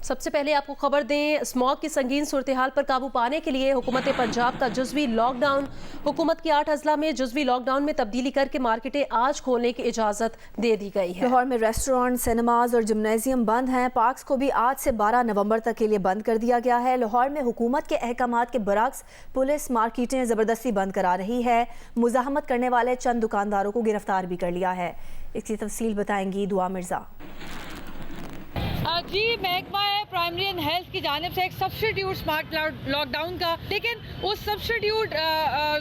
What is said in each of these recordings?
सबसे पहले आपको खबर दें, स्मॉग की संगीन सूरत हाल पर काबू पाने के लिए हुकूमत पंजाब का जुज़वी लॉकडाउन। हुकूमत की 8 अजला में जुज़वी लॉकडाउन में तब्दीली करके मार्केटें आज खोलने की इजाज़त दे दी गई है। लाहौर में रेस्टोरेंट, सिनेमाज और जिम्नेजियम बंद हैं। पार्क्स को भी आज से 12 नवंबर तक के लिए बंद कर दिया गया है। लाहौर में हुकूमत के अहकामात के बरक्स पुलिस मार्केटें ज़बरदस्ती बंद करा रही है। मुज़ाहमत करने वाले चंद दुकानदारों को गिरफ्तार भी कर लिया है। इसकी तफसील बताएंगी दुआ मिर्ज़ा। जी, महकमा प्राइमरी एंड हेल्थ की जानिब से एक सब्सिट्यूट स्मार्ट लॉकडाउन का, लेकिन उस सब्सिट्यूट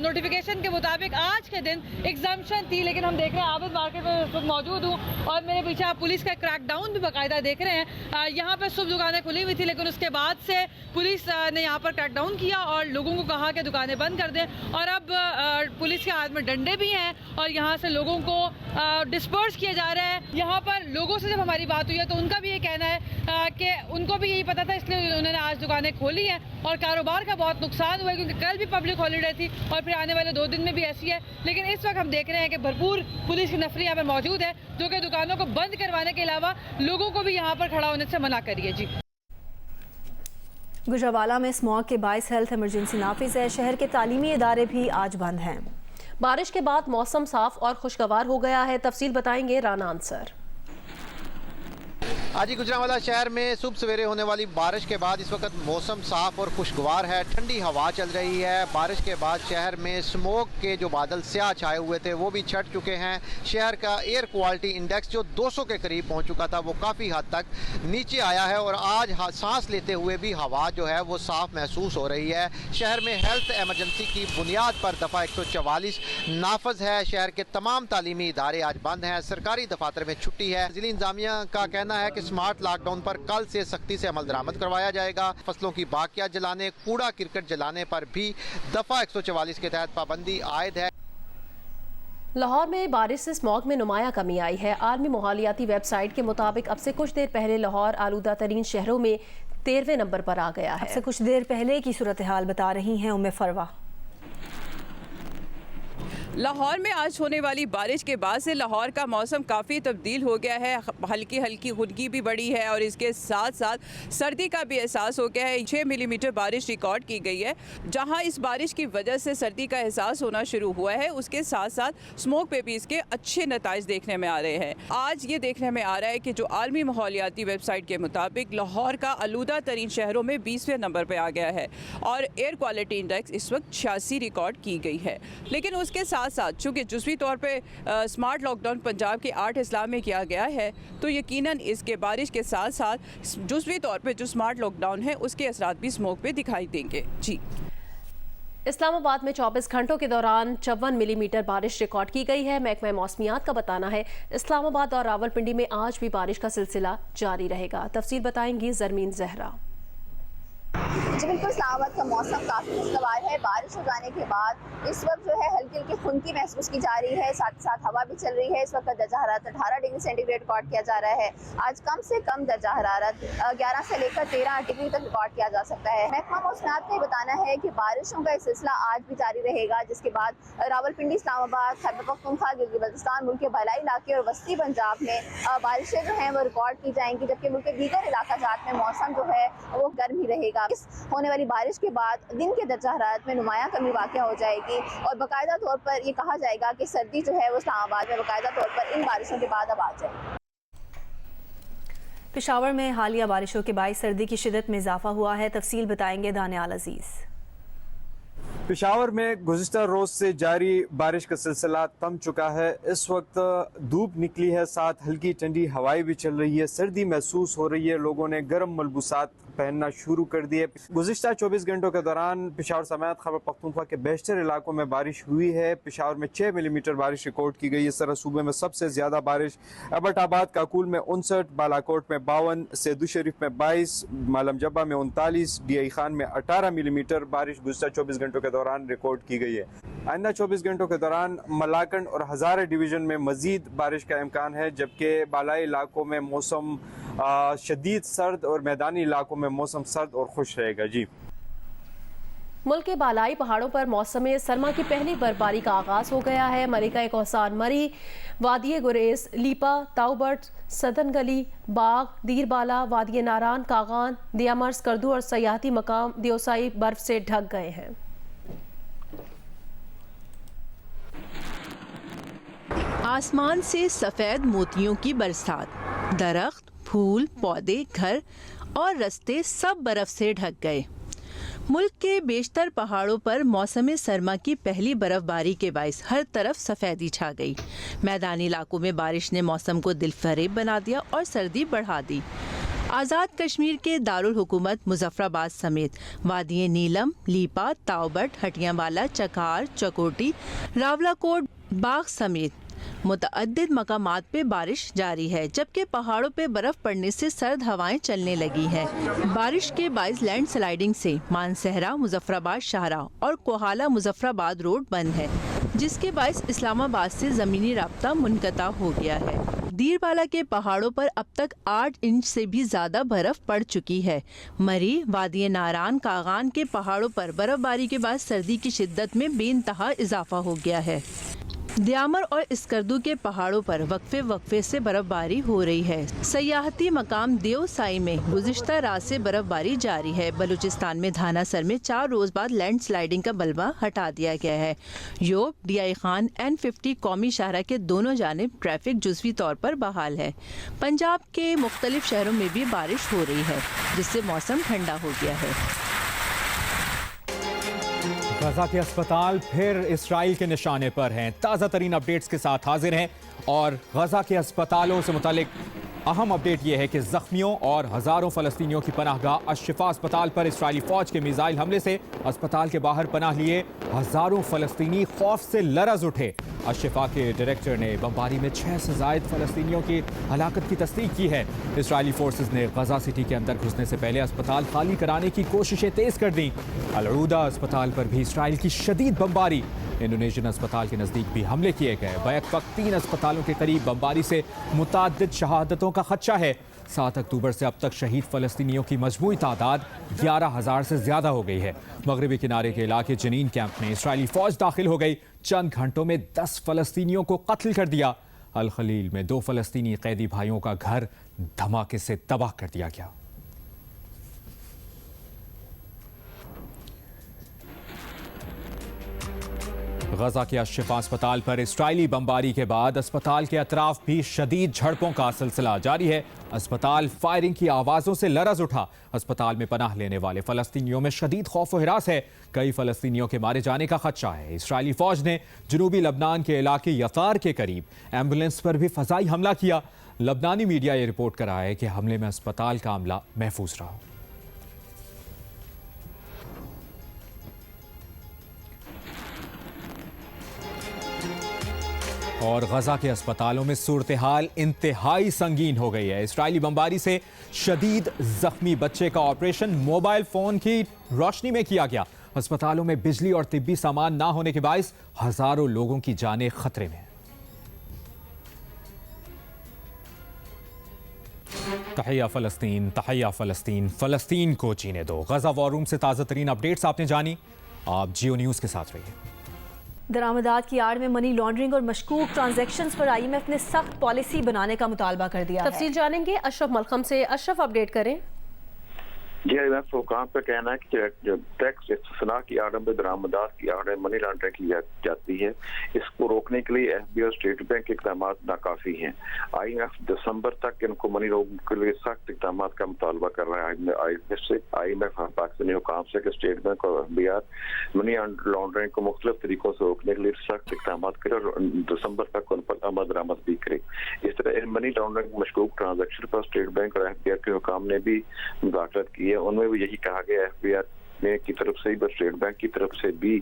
नोटिफिकेशन के मुताबिक आज के दिन एग्जाम्पशन थी। लेकिन हम देख रहे हैं आबिद मार्केट में इस वक्त मौजूद हूँ और मेरे पीछे आप पुलिस का क्रैकडाउन भी बाकायदा देख रहे हैं। यहाँ पर सुबह दुकानें खुली हुई थी, लेकिन उसके बाद से पुलिस ने यहाँ पर क्रैकडाउन किया और लोगों को कहा कि दुकानें बंद कर दें। और अब पुलिस के हाथ में डंडे भी हैं और यहाँ से लोगों को डिस्पर्स किया जा रहा है। यहाँ पर लोगों से जब हमारी बात हुई है तो उनका भी ये कहना है कि उनको भी यही पता था, इसलिए उन्होंने आज दुकानें खोली हैं और कारोबार का बहुत नुकसान हुआ है, क्योंकि कल भी पब्लिक हॉलीडे थी और फिर आने वाले 2 दिन में भी ऐसी है। लेकिन इस वक्त हम देख रहे हैं कि भरपूर पुलिस की नफरी यहाँ पर मौजूद है, जो कि दुकानों को बंद करवाने के अलावा लोगों को भी यहाँ पर खड़ा होने से मना करी है। जी, गुजरावाला में स्मॉग के बाइस हेल्थ इमरजेंसी नाफिज है। शहर के तालीमी इदारे भी आज बंद हैं। बारिश के बाद मौसम साफ और खुशगवार हो गया है। तफसील बताएंगे राना अंसर। आज ही गुजरांवाला शहर में सुबह सवेरे होने वाली बारिश के बाद इस वक्त मौसम साफ और खुशगवार है। ठंडी हवा चल रही है। बारिश के बाद शहर में स्मोक के जो बादल स्याह छाए हुए थे वो भी छट चुके हैं। शहर का एयर क्वालिटी इंडेक्स जो 200 के करीब पहुंच चुका था वो काफ़ी हद तक नीचे आया है और आज सांस लेते हुए भी हवा जो है वो साफ महसूस हो रही है। शहर में हेल्थ एमरजेंसी की बुनियाद पर दफ़ा 144 नाफज है। शहर के तमाम तालीमी इदारे आज बंद हैं। सरकारी दफातर में छुट्टी है। ज़िली इंतजामिया का कहना है कि स्मार्ट लॉकडाउन पर कल से सख्ती से अमल दरामद करवाया जाएगा। फसलों की बाकियात जलाने, कूड़ा किरकट जलाने पर भी दफा 144 के तहत पाबंदी आयद है। लाहौर में बारिश से स्मॉग में नुमाया कमी आई है। आलमी माहौलियाती वेबसाइट के मुताबिक अब से कुछ देर पहले लाहौर आलूदा तरीन शहरों में 13वें नंबर पर आ गया है। अब से कुछ देर पहले की सूरत हाल बता रही हैं उम्मे फरवा। लाहौर में आज होने वाली बारिश के बाद से लाहौर का मौसम काफ़ी तब्दील हो गया है। हल्की हल्की खुनकी भी बढ़ी है और इसके साथ साथ सर्दी का भी एहसास हो गया है। 6 मिलीमीटर बारिश रिकॉर्ड की गई है। जहां इस बारिश की वजह से सर्दी का एहसास होना शुरू हुआ है, उसके साथ साथ स्मोक पे भी इसके अच्छे नताइज देखने में आ रहे हैं। आज ये देखने में आ रहा है कि जो आलमी माहौलियाती वेबसाइट के मुताबिक लाहौर का आलूदा तरीन शहरों में 20वें नंबर पर आ गया है और एयर क्वालिटी इंडेक्स इस वक्त 86 रिकॉर्ड की गई है। लेकिन उसके साथ साथ चूँकि जुज़वी तौर पे स्मार्ट लॉकडाउन पंजाब के 8 अजला में किया गया है, तो यकीनन इसके बारिश के साथ साथ जुज़वी तौर पे जो स्मार्ट लॉकडाउन है उसके असरात भी स्मोक पे दिखाई देंगे। जी, इस्लामाबाद में 24 घंटों के दौरान 54 मिलीमीटर बारिश रिकॉर्ड की गई है। महकमा मौसमियात का बताना है इस्लामाबाद और रावलपिंडी में आज भी बारिश का सिलसिला जारी रहेगा। तफसील बताएंगी जरमीन जहरा। जी बिल्कुल, इस्लामाबाद का मौसम काफ़ी खुशगवार है। बारिश हो जाने के बाद इस वक्त जो है हल्की हल्की खुनकी महसूस की जा रही है, साथ ही साथ हवा भी चल रही है। इस वक्त का दर्जा हरारत 18 डिग्री सेंटीग्रेड रिकॉर्ड किया जा रहा है। आज कम से कम दर्जा हरारत 11 से लेकर 13 डिग्री तक रिकॉर्ड किया जा सकता है। महकमा मौसमियात का बताना है कि बारिशों का सिलसिला आज भी जारी रहेगा, जिसके बाद रावलपिंडी, इस्लामाबाद, खैबर पख्तूनख्वा, गिलगित बल्तिस्तान, मुल्क के भलाई इलाके और वस्ती पंजाब में बारिशें जो हैं वो रिकॉर्ड की जाएंगी, जबकि मुल्क के दीगर इलाका जात में मौसम जो है वो गर्म ही रहेगा। होने वाली बारिश के बाद दिन के दर्जा हरारत में नुमाया कमी वाक़या हो जाएगी और बाकायदा तौर पर ये कहा जाएगा कि सर्दी जो है वो इस्लामाबाद में बाकायदा तौर पर इन बारिशों के बाद अब आ जाएगी। पेशावर में हालिया बारिशों के बायस सर्दी की शिदत में इजाफा हुआ है। तफसील बताएंगे दानियाल अजीज़। पेशावर में गुज़िश्ता रोज़ से जारी बारिश का सिलसिला थम चुका है। इस वक्त धूप निकली है, साथ हल्की ठंडी हवाएं भी चल रही है। सर्दी महसूस हो रही है। लोगों ने गर्म मलबूसात पहनना शुरू कर दिए। गुज़िश्ता 24 घंटों के दौरान पेशावर समेत खैबर पख्तूनख्वा के बेशतर इलाकों में बारिश हुई है। पेशावर में 6 मिलीमीटर बारिश रिकॉर्ड की गई। इस तरह सूबे में सबसे ज़्यादा बारिश एबटाबाद, काकुल में 59, बालाकोट में 52, सैदू शरीफ में 22, मालम जब्बा में 39, DI खान में 18 मिलीमीटर बारिश गुज़िश्ता 24 घंटों के दौरान रिकॉर्ड की गई है। आइंदा 24 घंटों के दौरान मलाकंड और हज़ारे डिवीज़न में मज़ीद बारिश का इम्कान है, जबकि बालाई इलाकों में मौसम शदीद सर्द और मैदानी इलाकों में मौसम सर्द और खुश रहेगा। जी, मुल्क के बालाई पहाड़ों पर मौसम सरमा की पहली बर्फबारी का आगाज हो गया है। मरी का एक औसान मरी, वादिय गुरेज, लीपा, ताउबट, सदन गली, बाग, दीरबाला, वादिय नारान, कागान, दियामर्स, करदू और सयाहती मकाम दियोसाई बर्फ से ढक गए हैं। आसमान से सफ़ेद मोतियों की बरसात, दरख्त, फूल, पौधे, घर और रास्ते सब बर्फ से ढक गए। मुल्क के बेशतर पहाड़ों पर मौसम सरमा की पहली बर्फबारी के बाइस हर तरफ सफ़ेदी छा गई। मैदानी इलाकों में बारिश ने मौसम को दिलफरेब बना दिया और सर्दी बढ़ा दी। आज़ाद कश्मीर के दारुल हुकूमत मुजफ्फराबाद समेत वादिय नीलम, लीपा, ताउबट, हटियावाला, चकार, चकोटी, रावलाकोट, बाग समेत मुतअद्दिद मकामात पे बारिश जारी है, जबकि पहाड़ों पे बर्फ पड़ने से सर्द हवाएं चलने लगी हैं। बारिश के बाइस लैंड स्लाइडिंग से मानसहरा, मुजफ्फराबाद शाहरा और कोहाला मुजफ्फराबाद रोड बंद है, जिसके बाइस इस्लामाबाद से ज़मीनी राब्ता मुनक़ता हो गया है। दीरबाला के पहाड़ों पर अब तक 8 इंच से भी ज़्यादा बर्फ पड़ चुकी है। मरी, वादिय नारान, कागान के पहाड़ों पर बर्फबारी के बाद सर्दी की शिद्दत में बेइंतहा इजाफा हो गया है। दियामर और स्कर्दू के पहाड़ों पर वक्फे से बर्फबारी हो रही है। सयाहती मकाम दियोसाई में गुज़िश्ता रात से बर्फबारी जारी है। बलूचिस्तान में धानासर में 4 रोज़ बाद लैंड स्लाइडिंग का बलबा हटा दिया गया है। योब, DI खान, N50 कौमी शाहरा के दोनों जानिब ट्रैफिक जुज़वी तौर पर बहाल है। पंजाब के मुख्तलिफ शहरों में भी बारिश हो रही है, जिससे मौसम ठंडा हो गया है। गजा के अस्पताल फिर इसराइल के निशाने पर हैं। ताज़ा तरीन अपडेट्स के साथ हाजिर हैं और गजा के अस्पतालों से मुतालिक अहम अपडेट ये है कि जख्मियों और हज़ारों फ़लस्तीनियों की पनाहगाह अशफा अस्पताल पर इसराइली फ़ौज के मिसाइल हमले से अस्पताल के बाहर पनाह लिए हज़ारों फ़लस्तीनी खौफ से लरज़ उठे। अशफा के डायरेक्टर ने बमबारी में 6 से ज़ायद फ़लस्तीनियों की हलाकत की तस्दीक की है। इसराइली फोर्सेस ने गजा सिटी के अंदर घुसने से पहले अस्पताल खाली कराने की कोशिशें तेज़ कर दी। अल-उदा अस्पताल पर भी इसराइल की शदीद बमबारी। इंडोनेशियन अस्पताल के नज़दीक भी हमले किए गए। बैक वक्त 3 अस्पतालों के करीब बमबारी से मुतअद्दिद शहादतों का खदशा है। 7 अक्टूबर से अब तक शहीद फ़लस्तीनियों की मजमूई तादाद 11,000 से ज़्यादा हो गई है। मगरबी किनारे के इलाके जनीन कैंप में इसराइली फ़ौज दाखिल हो गई। चंद घंटों में 10 फ़लस्तीनियों को कत्ल कर दिया। अल खलील में 2 फ़लस्तीनी कैदी भाइयों का घर धमाके से तबाह कर दिया गया। गजा के अशफा अस्पताल पर इसराइली बमबारी के बाद अस्पताल के अतराफ भी शदीद झड़पों का सिलसिला जारी है। अस्पताल फायरिंग की आवाज़ों से लरज़ उठा। अस्पताल में पनाह लेने वाले फ़लस्तीनियों में शदीद खौफ व हिरास है। कई फ़लस्तीनियों के मारे जाने का खदशा है। इसराइली फ़ौज ने जनूबी लबनान के इलाके यतार के करीब एम्बुलेंस पर भी फ़ज़ाई हमला किया। लबनानी मीडिया ये रिपोर्ट कर रहा है कि हमले में अस्पताल का अमला महफूज रहा। और गजा के अस्पतालों में सूरत हाल इंतहाई संगीन हो गई है। इसराइली बमबारी से शदीद जख्मी बच्चे का ऑपरेशन मोबाइल फोन की रोशनी में किया गया। अस्पतालों में बिजली और तिब्बी सामान ना होने के बायस हजारों लोगों की जानें खतरे में। तहिया फ़लस्तीन, तहिया फ़लस्तीन, फ़लस्तीन को जीने दो। गजा वॉर रूम से ताज़ा तरीन अपडेट्स आपने जानी। आप जियो न्यूज़ के साथ रहिए। दरामदात की आड़ में मनी लॉन्ड्रिंग और मशकूक ट्रांजैक्शंस पर IMF ने सख्त पॉलिसी बनाने का मुतालबा कर दिया है। तफसील जानेंगे अशरफ मलखम से। अशरफ, अपडेट करें। जी, IMF हुकाम का कहना है कि जो टैक्स इस्तिस्ना की आड़ में दरामदात की आड़ में मनी लॉन्ड्रिंग की जाती है, इसको रोकने के लिए FB और स्टेट बैंक के इक़दाम नाकाफी हैं। IMF दिसंबर तक इनको मनी लॉन्ड्रिंग के लिए सख्त इक़दाम का मुतालबा कर रहा है। IMF पाकिस्तानी हुकाम से स्टेट बैंक और FBR मनी लॉन्ड्रिंग को मुख्तलिफ तरीकों से रोकने के लिए सख्त इक़दाम करे और दिसंबर तक उन पर अमल दरामद भी करे। इस तरह मनी लॉन्ड्रिंग मशकूक ट्रांजेक्शन पर स्टेट बैंक और FBR के हुकाम ने भी मुदाखलत की है। उनमें भी यही कहा गया FBR की तरफ से ही स्टेट बैंक की तरफ से भी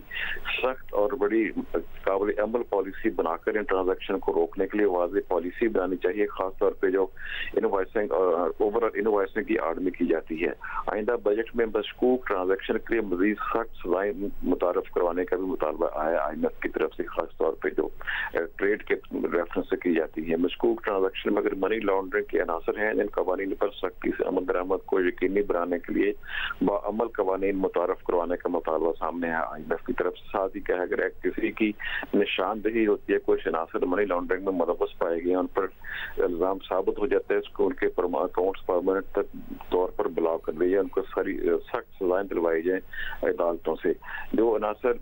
सख्त और बड़ी काबिल अमल पॉलिसी बनाकर इन ट्रांजैक्शन को रोकने के लिए वाज़ेह पॉलिसी बनानी चाहिए, खासतौर पे जो इनवॉइसिंग और ओवरऑल इनवॉइसिंग की आड़ में की जाती है। आइंदा बजट में मशकूक ट्रांजैक्शन के लिए मजीद सख्त सजाएं मुतारफ करवाने का भी मुतालबा आया IMF की तरफ से, खासतौर पर जो ट्रेड के रेफरेंस से की जाती है। मशकूक ट्रांजैक्शन में अगर मनी लॉन्ड्रिंग के अनासर हैं, इन कवानीन पर सख्ती से अमल दरामद को यकीनी बनाने के लिए बाअमल कवानीन मुतारफ करवाने का मुतालबा सामने है IMF की तरफ से। साथ ही कहा, अगर किसी की निशानदेही होती है, कोई शनाख्त मनी लॉन्ड्रिंग में मुलव्वस पाए गए, उन पर इल्जाम साबित हो जाता है, उसको उनके अकाउंट्स परमानेंट तौर पर ब्लॉक कर दिए, उनको सारी सख्त सजाएं दिलवाई जाए अदालतों से। जो अनासर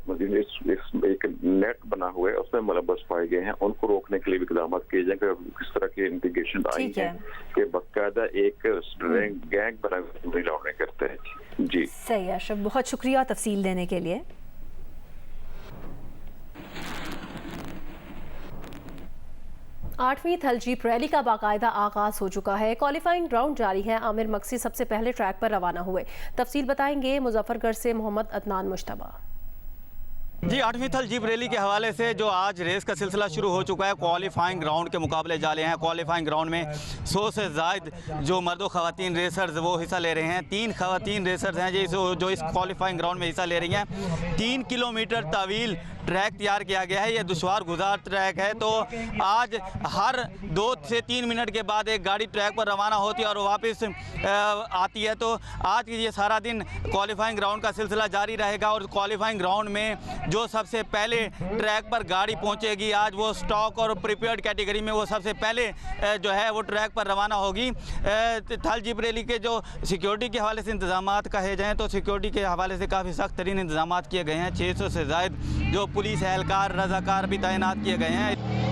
एक नेट बना हुआ है उसमें मुलव्वस पाए गए हैं, उनको रोकने के लिए भी इक़दाम किए जाए। किस तरह की इंडिकेशन आई है कि बाकायदा एक गैंग बना मनी लॉन्ड्रिंग करते हैं। जी सही है अशरफ, बहुत शुक्रिया तफसील देने के लिए। आठवीं थल जीप रैली का बाकायदा आगाज हो चुका है। क्वालिफाइंग राउंड जारी है। आमिर मक्सी सबसे पहले ट्रैक पर रवाना हुए। तफसील बताएंगे मुजफ्फरगढ़ से मोहम्मद अदनान मुश्तबा। जी, 8वीं थल जीप रैली के हवाले से जो आज रेस का सिलसिला शुरू हो चुका है, क्वालिफाइंग राउंड के मुकाबले जारी हैं। क्वालिफाइंग राउंड में 100 से ज़ायद जो मर्द व ख़वातीन रेसर्स वो हिस्सा ले रहे हैं। 3 ख़वातीन रेसर्स हैं जो इस क्वालिफाइंग राउंड में हिस्सा ले रही हैं। 3 किलोमीटर तवील ट्रैक तैयार किया गया है। ये दुश्वार गुजार ट्रैक है, तो आज हर 2 से 3 मिनट के बाद एक गाड़ी ट्रैक पर रवाना होती है और वापस आती है। तो आज ये सारा दिन क्वालिफाइंग राउंड का सिलसिला जारी रहेगा और क्वालिफाइंग राउंड में जो सबसे पहले ट्रैक पर गाड़ी पहुंचेगी, आज वो स्टॉक और प्रिपेयर्ड कैटेगरी में वो सबसे पहले जो है वो ट्रैक पर रवाना होगी। थल जीप रैली के जो सिक्योरिटी के हवाले से इंतजाम कहे जाएँ तो सिक्योरिटी के हवाले से काफ़ी सख्त तरीन इंतजाम किए गए हैं। 600 से ज़ायद जो पुलिस एहलकार रज़ाकार भी तैनात किए गए हैं।